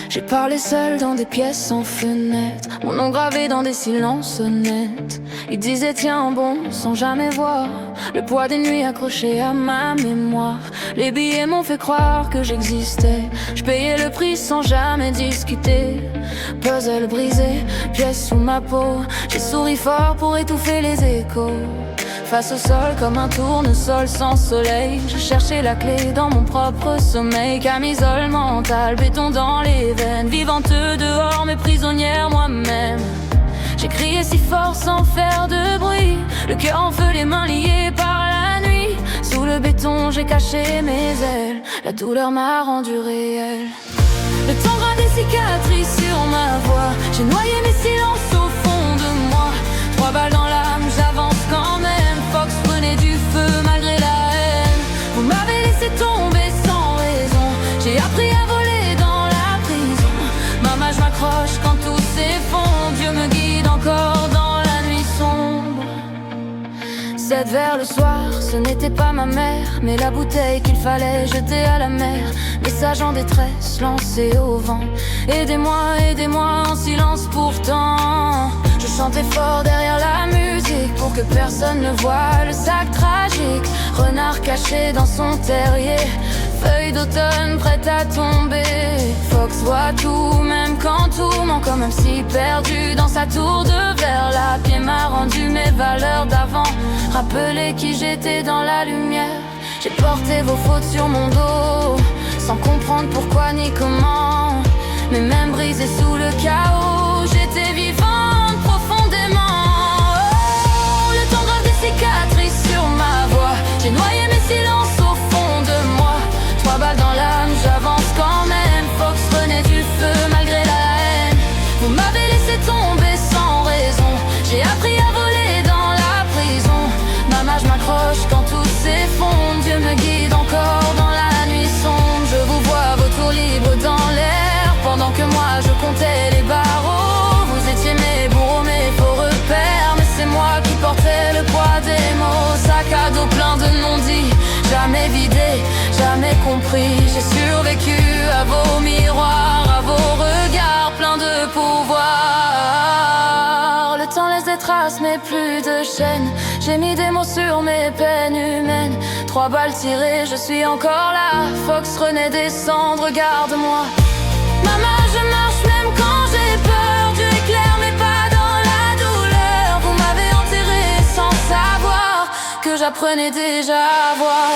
J'ai parlé seul dans des pièces sans fenêtre, mon nom gravé dans des silences honnêtes. Ils disaient tiens bon, sans jamais voir le poids des nuits accrochées à ma mémoire. Les billets m'ont fait croire que j'existais, je payais le prix sans jamais discuter. Puzzle brisé, pièce sous ma peau, j'ai souri fort pour étouffer les échos. Face au sol comme un tournesol sans soleil, je cherchais la clé dans mon propre sommeil. Camisole mentale, béton dans les veines, vivante dehors mais prisonnière moi-même. J'ai crié si fort sans faire de bruit, le cœur en feu, les mains liées par la nuit. Sous le béton j'ai caché mes ailes, la douleur m'a rendu réel. Le temps gras des cicatrices sur ma voix, j'ai noyé mes silences au fond de moi. 3 balles dans l'âme, j'avance quand même. Fox prenait du feu malgré la haine. Vous m'avez laissé tomber sans raison, j'ai appris à voler dans la prison. Maman, je m'accroche quand tout s'effondre, Dieu me guide encore dans la nuit sombre. 7 vers le soir, ce n'était pas ma mère, mais la bouteille qu'il fallait jeter à la mer. Message en détresse lancé au vent, aidez-moi, aidez-moi en silence pourtant. Je chantais fort derrière la musique pour que personne ne voie le sac tragique. Renard caché dans son terrier, feuille d'automne prête à tomber. Fox voit tout, même quand tout ment, comme un psy perdu dans sa tour de verre. La pied m'a rendu mes valeurs d'avant, rappelé qui j'étais dans la lumière. J'ai porté vos fautes sur mon dos, sans comprendre pourquoi ni comment. Mais même brisé sous le chaos, j'étais vivante profondément. Oh, le temps grave des cicatrices sur ma voix, j'ai noyé mes silences au fond de moi. 3 balles dans l'âme, j'avance quand même. Fox prenait du feu malgré la haine. Vous m'avez laissé tomber sans raison, j'ai appris à voler dans la prison. Maman, je m'accroche quand tout s'effondre, Dieu me guide encore dans la nuit sombre. Je vous vois vautour libre dans l'air, pendant que moi je comptais les barreaux. Vous étiez mes bourreaux, mes faux repères, mais c'est moi qui portais le poids des mots. Sac à dos plein de non-dits, jamais vidé, jamais compris. J'ai survécu à vos miroirs, à vos regards pleins de pouvoir. Le temps laisse des traces mais plus de chaînes, j'ai mis des mots sur mes peines humaines. 3 balles tirées, je suis encore là. Fox renaît des cendres, regarde-moi. Maman, je marche même quand j'ai peur. Dieu éclaire mais pas dans la douleur. Vous m'avez enterré sans savoir que j'apprenais déjà à voir.